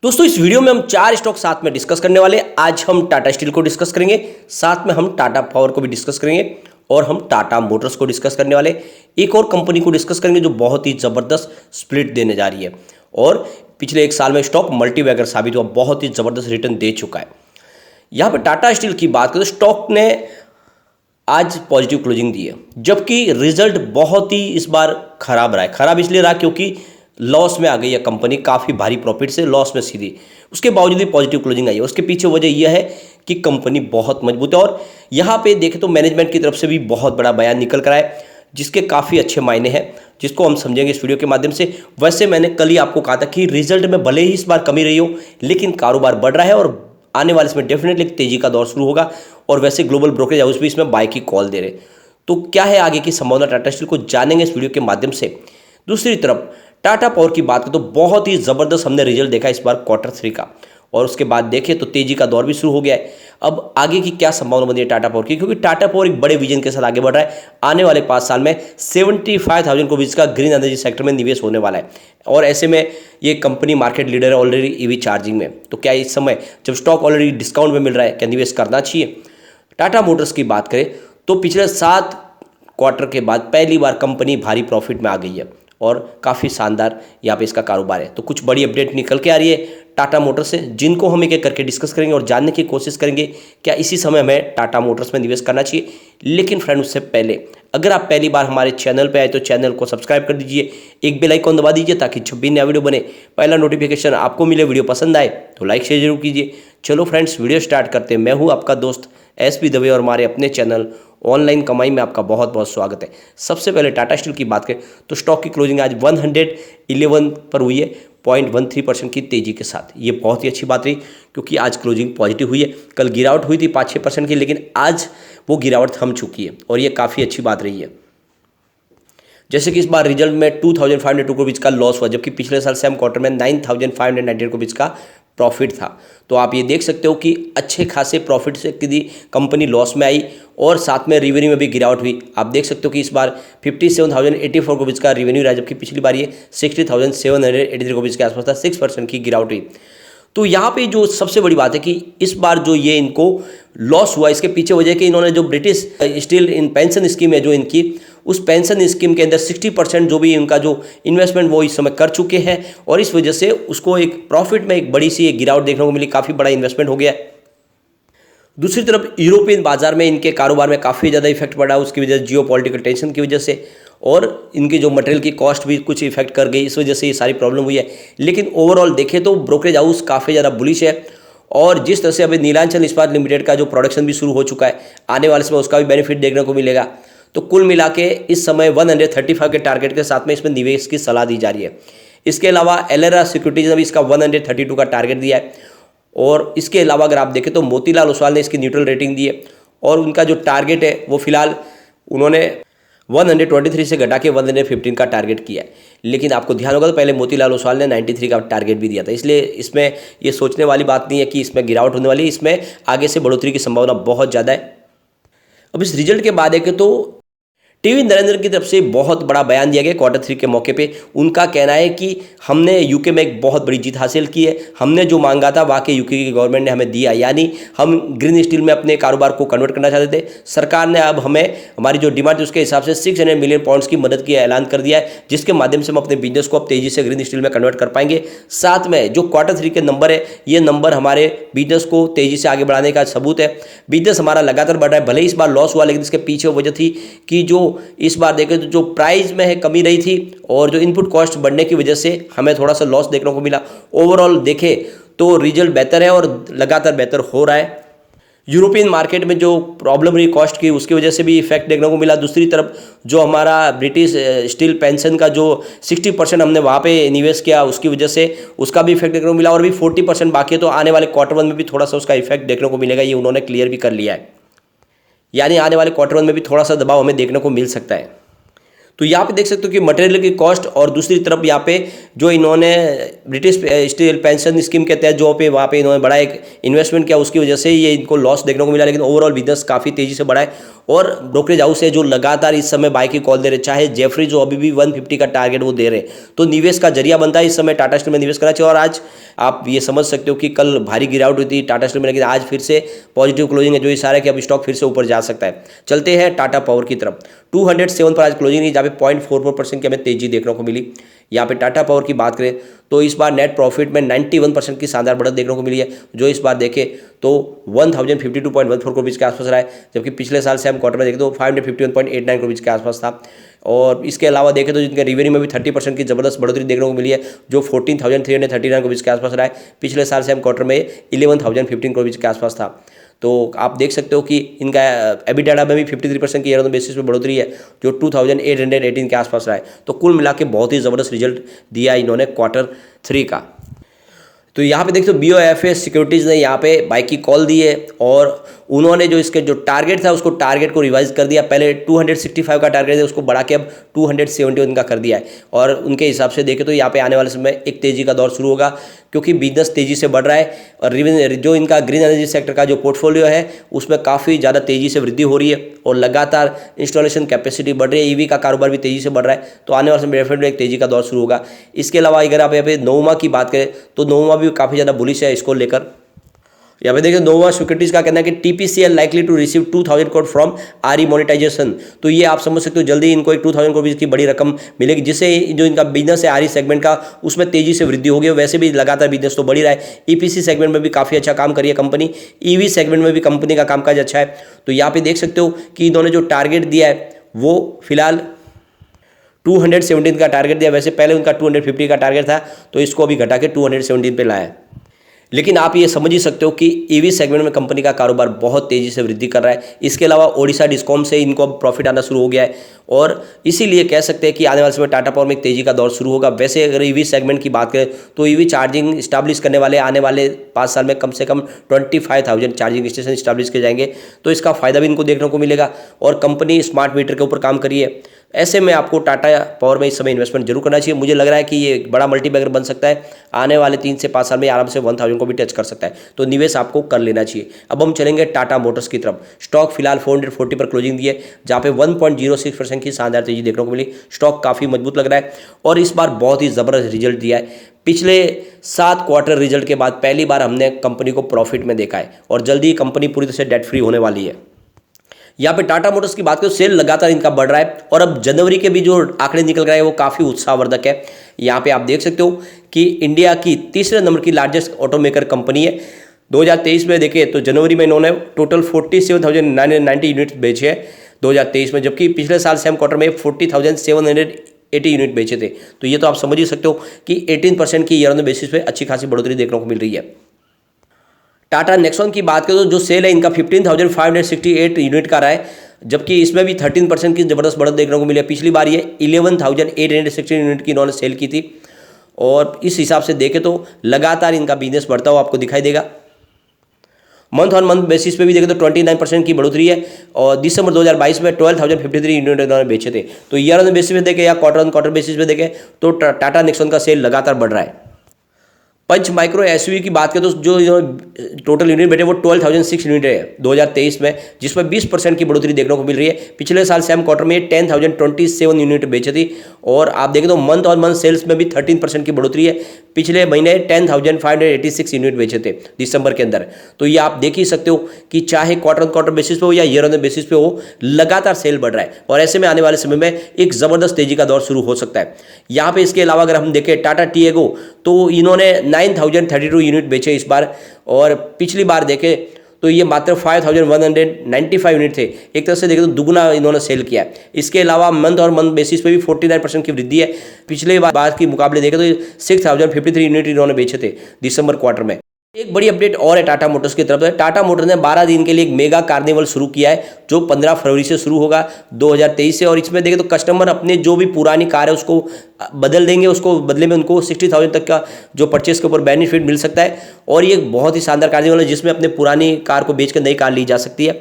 दोस्तों इस वीडियो में हम 4 स्टॉक साथ में डिस्कस करने वाले हैं। आज हम टाटा स्टील को डिस्कस करेंगे, साथ में हम टाटा पावर को भी डिस्कस करेंगे और हम टाटा मोटर्स को डिस्कस करने वाले। एक और कंपनी को डिस्कस करेंगे जो बहुत ही ज़बरदस्त स्प्लिट देने जा रही है और पिछले 1 साल में स्टॉक मल्टीबैगर साबित हुआ, बहुत ही ज़बरदस्त रिटर्न दे चुका है। यहाँ पर टाटा स्टील की बात करें तो स्टॉक ने आज पॉजिटिव क्लोजिंग दी है, जबकि रिजल्ट बहुत ही इस बार खराब रहा है। खराब इसलिए रहा क्योंकि लॉस में आ गई है कंपनी, काफ़ी भारी प्रॉफिट से लॉस में सीधी, उसके बावजूद भी पॉजिटिव क्लोजिंग आई है। उसके पीछे वजह यह है कि कंपनी बहुत मजबूत है और यहाँ पे देखें तो मैनेजमेंट की तरफ से भी बहुत बड़ा बयान निकल कर आए जिसके काफ़ी अच्छे मायने हैं, जिसको हम समझेंगे इस वीडियो के माध्यम से। वैसे मैंने कल ही आपको कहा था कि रिजल्ट में भले ही इस बार कमी रही हो, लेकिन कारोबार बढ़ रहा है और आने वाले इसमें डेफिनेटली तेजी का दौर शुरू होगा। और वैसे ग्लोबल ब्रोकरेज हाउस भी इसमें बाय की कॉल दे रहे। तो क्या है आगे की संभावना टाटा स्टील को जानेंगे इस वीडियो के माध्यम से। दूसरी तरफ टाटा पावर की बात करें तो बहुत ही ज़बरदस्त हमने रिजल्ट देखा इस बार Q3 का, और उसके बाद देखें तो तेजी का दौर भी शुरू हो गया है। अब आगे की क्या संभावना बनी है टाटा पावर की, क्योंकि टाटा पावर एक बड़े विजन के साथ आगे बढ़ रहा है। आने वाले 5 साल में 75,000 करोड़ का ग्रीन एनर्जी सेक्टर में निवेश होने वाला है और ऐसे में ये कंपनी मार्केट लीडर है ऑलरेडी ईवी चार्जिंग में। तो क्या इस समय जब स्टॉक ऑलरेडी डिस्काउंट में मिल रहा है, क्या निवेश करना चाहिए? टाटा मोटर्स की बात करें तो पिछले 7 क्वार्टर के बाद पहली बार कंपनी भारी प्रॉफिट में आ गई है और काफ़ी शानदार यहाँ पे इसका कारोबार है। तो कुछ बड़ी अपडेट निकल के आ रही है टाटा मोटर्स से, जिनको हम एक एक करके डिस्कस करेंगे और जानने की कोशिश करेंगे क्या इसी समय हमें टाटा मोटर्स में निवेश करना चाहिए। लेकिन फ्रेंड उससे पहले अगर आप पहली बार हमारे चैनल पे आए तो चैनल को सब्सक्राइब कर दीजिए, एक बेल आइकॉन दबा दीजिए ताकि जब भी नया वीडियो बने पहला नोटिफिकेशन आपको मिले। वीडियो पसंद आए तो लाइक शेयर जरूर कीजिए। चलो फ्रेंड्स वीडियो स्टार्ट करते हैं। मैं हूँ आपका दोस्त SP दवे और हमारे अपने चैनल ऑनलाइन कमाई में आपका बहुत बहुत स्वागत है। सबसे पहले टाटा स्टील की बात करें तो स्टॉक की क्लोजिंग आज 111 पर हुई है, 0.13% की तेजी के साथ। ये बहुत ही अच्छी बात रही क्योंकि आज क्लोजिंग पॉजिटिव हुई है। कल गिरावट हुई थी 5-6% की, लेकिन आज वो गिरावट थम चुकी है और ये काफ़ी अच्छी बात रही है। जैसे कि इस बार रिजल्ट में 2,502 करोड़ का लॉस हुआ, जबकि पिछले साल सेम क्वार्टर में 9,598 करोड़ का प्रॉफिट था। तो आप ये देख सकते हो कि अच्छे खासे प्रॉफिट से यदि कंपनी लॉस में आई और साथ में रेवेन्यू में भी गिरावट हुई। आप देख सकते हो कि इस बार 57,084 करोड़ का रेवेन्यू रहा, जबकि पिछली बार ये 60,783 करोड़ के आसपास था। 6% की गिरावट हुई। तो यहाँ पे जो सबसे बड़ी बात है कि इस बार जो ये इनको लॉस हुआ, इसके पीछे वजह है कि इन्होंने जो ब्रिटिश स्टील इन पेंशन स्कीम है जो इनकी, उस पेंशन स्कीम के अंदर 60% जो भी इनका जो इन्वेस्टमेंट वो इस समय कर चुके हैं और इस वजह से उसको एक प्रॉफिट में एक बड़ी सी एक गिरावट देखने को मिली। काफ़ी बड़ा इन्वेस्टमेंट हो गया। दूसरी तरफ यूरोपियन बाजार में इनके कारोबार में काफ़ी ज़्यादा इफेक्ट पड़ा, उसकी वजह से जियोपॉलिटिकल टेंशन की वजह से, और इनकी जो मटेरियल की कॉस्ट भी कुछ इफेक्ट कर गई, इस वजह से ये सारी प्रॉब्लम हुई है। लेकिन ओवरऑल देखें तो ब्रोकरेज हाउस काफ़ी ज़्यादा बुलिश है और जिस तरह से अभी नीलांचल इस्पात लिमिटेड का जो प्रोडक्शन भी शुरू हो चुका है, आने वाले समय उसका भी बेनिफिट देखने को मिलेगा। तो कुल मिला के इस समय 135 के टारगेट के साथ में इसमें निवेश की सलाह दी जा रही है। इसके अलावा एलेरा सिक्योरिटीज ने भी इसका 132 का टारगेट दिया है और इसके अलावा अगर आप देखें तो मोतीलाल ओसवाल ने इसकी न्यूट्रल रेटिंग दी है और उनका जो टारगेट है वो फिलहाल उन्होंने 123 से घटा के 115 का टारगेट किया है। लेकिन आपको ध्यान होगा तो पहले मोतीलाल ओसवाल ने 93 का टारगेट भी दिया था, इसलिए इसमें ये सोचने वाली बात नहीं है कि इसमें गिरावट होने वाली है। इसमें आगे से बढ़ोतरी की संभावना बहुत ज़्यादा है। अब इस रिजल्ट के बाद है कि तो टीवी नरेंद्र की तरफ से बहुत बड़ा बयान दिया गया Q3 के मौके पे। उनका कहना है कि हमने यूके में एक बहुत बड़ी जीत हासिल की है, हमने जो मांगा था वाकई यूके की गवर्नमेंट ने हमें दिया, यानी हम ग्रीन स्टील में अपने कारोबार को कन्वर्ट करना चाहते थे। सरकार ने अब हमें हमारी जो डिमांड थी उसके हिसाब से 600 मिलियन पाउंड्स की मदद की ऐलान कर दिया है, जिसके माध्यम से हम अपने बिजनेस को अब तेजी से ग्रीन स्टील में कन्वर्ट कर पाएंगे। साथ में जो Q3 के नंबर है, ये नंबर हमारे बिजनेस को तेजी से आगे बढ़ाने का सबूत है। बिजनेस हमारा लगातार बढ़ रहा है, भले ही इस बार लॉस हुआ, लेकिन इसके पीछे वजह थी कि जो इस बार देखें तो जो प्राइस में है कमी रही थी और जो इनपुट कॉस्ट बढ़ने की वजह से हमें थोड़ा सा लॉस देखने को मिला। ओवरऑल देखें तो रिजल्ट बेहतर है और लगातार बेहतर हो रहा है। यूरोपियन मार्केट में जो प्रॉब्लम रही कॉस्ट की, उसकी वजह से भी इफेक्ट देखने को मिला। दूसरी तरफ जो हमारा ब्रिटिश स्टील पेंशन का जो 60% हमने वहाँ पे निवेश किया, उसकी वजह से उसका भी इफेक्ट देखने को मिला और भी 40% बाकी है। तो आने वाले Q1 में भी थोड़ा सा उसका इफेक्ट देखने को मिलेगा, ये उन्होंने क्लियर भी कर लिया है। यानी आने वाले Q1 में भी थोड़ा सा दबाव हमें देखने को मिल सकता है। तो यहाँ पे देख सकते हो कि मटेरियल की कॉस्ट और दूसरी तरफ यहाँ पे जो इन्होंने ब्रिटिश स्टील पेंशन स्कीम के तहत जो पे वहाँ पे इन्होंने बड़ा एक इन्वेस्टमेंट किया, उसकी वजह से ये इनको लॉस देखने को मिला, लेकिन ओवरऑल बिजनेस काफ़ी तेजी से बढ़ा है। और ब्रोकरेज हाउस है जो लगातार इस समय बाय की कॉल दे रहे, चाहे जेफरी जो अभी भी 150 का टारगेट वो दे रहे, तो निवेश का जरिया बनता है इस समय टाटा स्टील में निवेश करना चाहिए। और आज आप ये समझ सकते हो कि कल भारी गिरावट हुई थी टाटा स्टील में, लेकिन आज फिर से पॉजिटिव क्लोजिंग है, जो इशारा है कि अब स्टॉक फिर से ऊपर जा सकता है। चलते हैं टाटा पावर की तरफ। 207 पर आज क्लोजिंग हुई, जहाँ पे 0.44% की हमें तेजी देखने को मिली। यहाँ पे टाटा पावर की बात करें तो इस बार नेट प्रॉफिट में 91% की शानदार बढ़त देखने को मिली है, जो इस बार देखें तो 1052.14 करोड़ रुपये के आसपास रहा है, जबकि पिछले साल से हम क्वार्टर में देखें तो 551.89 करोड़ रुपये के आसपास था। और इसके अलावा देखें तो जिनके रेवेन्यू में भी 30% की जबरदस्त बढ़ोतरी देखने को मिली है, जो 14,339 करोड़ के आसपास रहा है। पिछले साल से हम क्वार्टर में 11,015 करोड़ के आसपास था। तो आप देख सकते हो कि इनका एबिटाडा में भी 53% की ईयर ऑन बेसिस पे बढ़ोतरी है, जो 2,818 के आसपास रहा है। तो कुल मिला के बहुत ही ज़बरदस्त रिजल्ट दिया इन्होंने Q3 का। तो यहाँ पे देखते हो BOFA सिक्योरिटीज़ ने यहाँ पे बाई की कॉल दी है, और उन्होंने जो इसके जो टारगेट था उसको टारगेट को रिवाइज कर दिया। पहले 265 का टारगेट है, उसको बढ़ा के अब 271 का कर दिया है। और उनके हिसाब से देखें तो यहाँ पे आने वाले समय एक तेज़ी का दौर शुरू होगा, क्योंकि बिजनेस तेज़ी से बढ़ रहा है। और जो इनका ग्रीन एनर्जी सेक्टर का जो पोर्टफोलियो है उसमें काफ़ी ज़्यादा तेज़ी से वृद्धि हो रही है, और लगातार इंस्टॉलेशन कैपेसिटी बढ़ रही है। EV का कारोबार भी तेज़ी से बढ़ रहा है, तो आने वाले समय डेफिनेटली एक तेज़ी का दौर शुरू होगा। इसके अलावा अगर आप यहाँ पे नोवा की बात करें तो नोवा भी काफ़ी ज़्यादा बुलिश है इसको लेकर। यहाँ पे देखिए नोवा सिक्योरिटीज का कहना है कि TPCL likely to receive 2,000 crore from RE monetisation. तो ये आप समझ सकते हो जल्दी इनको एक 2,000 करोड़ की बड़ी रकम मिलेगी, जिससे जो इनका बिजनेस है RE सेगमेंट का उसमें तेजी से वृद्धि होगी। वैसे भी लगातार बिजनेस तो बढ़ ही रहा है। EPC सेगमेंट में भी काफ़ी अच्छा काम करी है कंपनी, EV सेगमेंट में भी कंपनी का कामकाज अच्छा है। तो यहाँ पे देख सकते हो कि इन्होंने जो टारगेट दिया है वो फिलहाल 217 का टारगेट दिया। वैसे पहले उनका 250 का टारगेट था, तो इसको अभी घटा के 217 पे लाया है। लेकिन आप ये समझ ही सकते हो कि EV सेगमेंट में कंपनी का कारोबार बहुत तेज़ी से वृद्धि कर रहा है। इसके अलावा ओडिशा डिस्कॉम से इनको अब प्रॉफिट आना शुरू हो गया है, और इसीलिए कह सकते हैं कि आने वाले समय टाटा पावर में एक तेज़ी का दौर शुरू होगा। वैसे अगर EV सेगमेंट की बात करें तो EV चार्जिंग इस्टेब्लिश करने वाले आने वाले 5 साल में कम से कम 25,000 चार्जिंग स्टेशन इस्टेब्लिश किए जाएंगे, तो इसका फायदा भी इनको देखने को मिलेगा। और कंपनी स्मार्ट मीटर के ऊपर काम करी है। ऐसे में आपको टाटा पावर में इस समय इन्वेस्टमेंट जरूर करना चाहिए। मुझे लग रहा है कि ये एक बड़ा मल्टीबैगर बन सकता है, आने वाले 3 से 5 साल में आराम से 1,000 को भी टच कर सकता है, तो निवेश आपको कर लेना चाहिए। अब हम चलेंगे टाटा मोटर्स की तरफ। स्टॉक फिलहाल 440 पर क्लोजिंग दी है, जहाँ पे 1.06% की शानदार तेजी देखने को मिली। स्टॉक काफ़ी मजबूत लग रहा है, और इस बार बहुत ही ज़बरदस्त रिजल्ट दिया है। पिछले 7 क्वार्टर रिजल्ट के बाद पहली बार हमने कंपनी को प्रॉफिट में देखा है, और जल्दी ही कंपनी पूरी तरह से डेट फ्री होने वाली है। यहाँ पे टाटा मोटर्स की बात करें, सेल लगातार इनका बढ़ रहा है, और अब जनवरी के भी जो आंकड़े निकल रहे हैं वो काफ़ी उत्साहवर्धक है। यहाँ पे आप देख सकते हो कि इंडिया की तीसरे नंबर की लार्जेस्ट ऑटोमेकर कंपनी है। 2023 में देखें तो जनवरी में इन्होंने टोटल 47,990 यूनिट बेचे हैं 2023 में, जबकि पिछले साल सेम क्वार्टर में 40,780 यूनिट बेचे थे। तो ये तो आप समझ ही सकते हो कि 18% की ईयर ऑन बेसिस पे अच्छी खासी बढ़ोतरी देखने को मिल रही है। टाटा नेक्सॉन की बात करें तो जो सेल है इनका 15,568 यूनिट का रहा है, जबकि इसमें भी 13% की जबरदस्त बढ़त देखने को मिली है। पिछली बार ये 11,816 यूनिट की इन्होंने सेल की थी, और इस हिसाब से देखें तो लगातार इनका बिजनेस बढ़ता हुआ आपको दिखाई देगा। मंथ ऑन मंथ बेसिस पे भी देखें तो 29% की बढ़ोतरी है, और दिसंबर 2022 में 12,053 यूनिट इन्होंने बेचे थे। तो ईयर ऑन बेसिस पे देखें या क्वार्टर ऑन क्वार्टर बेसिस पे देखें तो टाटा नेक्सॉन का सेल लगातार बढ़ रहा है। पंच माइक्रो एसयूवी की बात करें तो जो टोटल यूनिट बैठे वो 12,006 यूनिट है 2023 में, जिसमें 20% की बढ़ोतरी देखने को मिल रही है। पिछले साल सेम क्वार्टर में 10,027 यूनिट बेची थी, और आप देखें तो मंथ ऑन मंथ सेल्स में भी 13% की बढ़ोतरी है। पिछले महीने 10,586 यूनिट बेचे थे दिसंबर के अंदर। तो ये आप देख ही सकते हो कि चाहे क्वार्टर ऑन क्वार्टर बेसिस पे हो या ईयर ऑन बेसिस पे हो, लगातार सेल बढ़ रहा है, और ऐसे में आने वाले समय में एक ज़बरदस्त तेजी का दौर शुरू हो सकता है। यहाँ पे इसके अलावा अगर हम देखें टाटा टिएगो, तो इन्होंने 9,032 यूनिट बेचे इस बार, और पिछली बार देखें तो ये मात्र 5,195 यूनिट थे। एक तरह से देखें तो दुगुना इन्होंने सेल किया है। इसके अलावा मंथ और मंथ बेसिस पे भी 49% की वृद्धि है। पिछले बार की मुकाबले देखें तो 6,053 यूनिट इन्होंने बेचे थे दिसंबर क्वार्टर में। एक बड़ी अपडेट और है टाटा मोटर्स की तरफ से। टाटा मोटर्स ने 12 दिन के लिए एक मेगा कार्निवल शुरू किया है, जो 15 फरवरी से शुरू होगा 2023 से, और इसमें देखें तो कस्टमर अपने जो भी पुरानी कार है उसको बदल देंगे, उसको बदले में उनको 60,000 तक का जो परचेस के ऊपर बेनिफिट मिल सकता है। और ये बहुत ही शानदार कार्निवल है, जिसमें अपने पुरानी कार को बेचकर नई कार ली जा सकती है।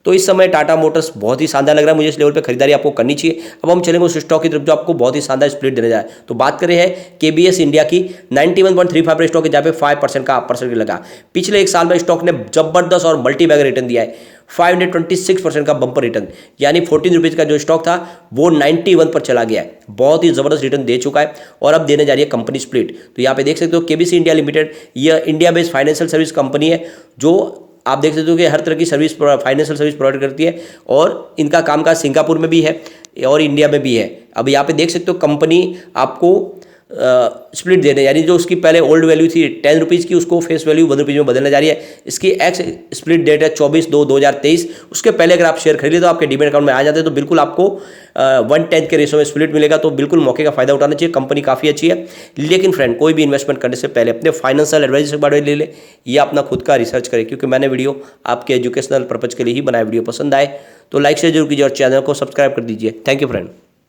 तो इस समय टाटा मोटर्स बहुत ही शानदार लग रहा है मुझे, इस लेवल पे खरीदारी आपको करनी चाहिए। अब हम चलेंगे उस स्टॉक की तरफ जो आपको बहुत ही शानदार स्प्लिट देने जाए। तो बात करें है केबीएस इंडिया की, 91.35 पर स्टॉक है, जहाँ पे 5% का % लगा। पिछले एक साल में स्टॉक ने जबरदस्त और मल्टी बैगर रिटर्न दिया है, 526% का बंपर रिटर्न, यानी 14 रुपीज़ का जो स्टॉक था वो 91 पर चला गया है। बहुत ही जबरदस्त रिटर्न दे चुका है और अब देने जा रही है कंपनी स्प्लिट। तो यहाँ पे देख सकते हो केबीसी इंडिया लिमिटेड, यह India based financial service company है जो आप देख सकते हो कि हर तरह की सर्विस, फाइनेंशियल सर्विस प्रोवाइड करती है और इनका कामकाज सिंगापुर में भी है और इंडिया में भी है। अब यहाँ पे देख सकते हो कंपनी आपको स्प्लिट देने, यानी जो उसकी पहले ओल्ड वैल्यू थी 10 रुपीज़ की, उसको फेस वैल्यू 1 रुपीज़ में बदलने जा रही है। इसकी एक्स स्प्लिट डेट है 24/2/2023। उसके पहले अगर आप शेयर खरीदे तो आपके डीमेट अकाउंट में आ जाते हैं तो बिल्कुल आपको 1/10 के रेशो में स्प्लिट मिलेगा। तो बिल्कुल मौके का फायदा उठाना चाहिए, कंपनी काफ़ी अच्छी है। लेकिन फ्रेंड, कोई भी इन्वेस्टमेंट करने से पहले अपने फाइनेंशियल एडवाइजर से बारे ले ले या अपना खुद का रिसर्च करें, क्योंकि मैंने वीडियो आपके एजुकेशनल पर्पज़ के लिए ही बनाया। वीडियो पसंद आए तो लाइक शेयर जरूर कीजिए और चैनल को सब्सक्राइब कर दीजिए। Thank you friend.